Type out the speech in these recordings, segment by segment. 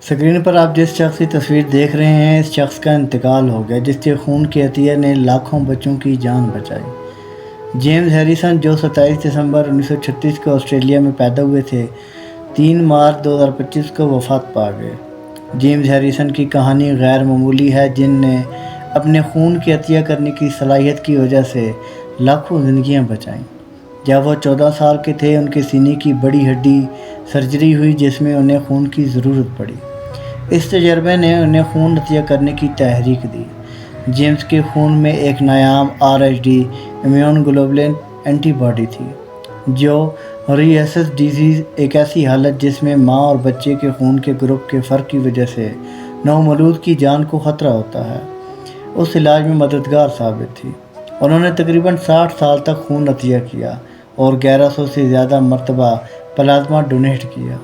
Screen پر آپ جس شخص کی تصویر دیکھ رہے ہیں، اس شخص کا انتقال ہو گیا جس کے خون کے عطیہ نے لاکھوں بچوں کی جان بچائی۔ جیمز ہیریسن، جو 27 دسمبر 1936 کو آسٹریلیا میں پیدا ہوئے تھے، 3 مارچ 2025 کو وفات پا گئے۔ جیمز ہیریسن کی کہانی غیر معمولی ہے، جن نے اپنے خون کے عطیہ کرنے کی صلاحیت کی وجہ سے لاکھوں زندگیاں بچائیں۔ جب وہ 14 سال کے تھے، ان کے سینے کی بڑی ہڈی سرجری ہوئی جس میں انہیں خون کی ضرورت پڑی۔ اس تجربے نے انہیں خون عطیہ کرنے کی تحریک دی۔ جیمز کے خون میں ایک نایاب RH امیون گلوبولن اینٹی باڈی تھی، جو ریسس ڈیزیز، ایک ایسی حالت جس میں ماں اور بچے کے خون کے گروپ کے فرق کی وجہ سے نومولود کی جان کو خطرہ ہوتا ہے، اس علاج میں مددگار ثابت تھی۔ انہوں نے تقریباً 60 سال تک خون عطیہ کیا اور 1100 سے زیادہ مرتبہ پلازما ڈونیٹ کیا۔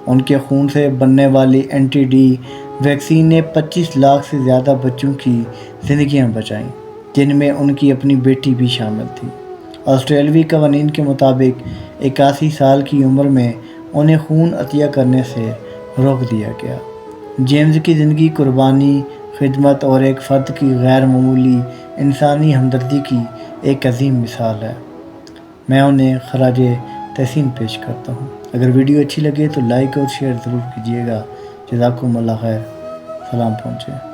ان کے خون سے بننے والی اینٹی ڈی ویکسین نے 25 لاکھ سے زیادہ بچوں کی زندگیاں بچائیں، جن میں ان کی اپنی بیٹی بھی شامل تھی۔ آسٹریلوی قوانین کے مطابق 81 سال کی عمر میں انہیں خون عطیہ کرنے سے روک دیا گیا۔ جیمز کی زندگی قربانی، خدمت اور ایک فرد کی غیر معمولی انسانی ہمدردی کی ایک عظیم مثال ہے۔ میں انہیں خراج تحسین پیش کرتا ہوں۔ اگر ویڈیو اچھی لگے تو لائک اور شیئر ضرور کیجیے گا۔ جزاکم اللہ خیر۔ سلام پہنچے۔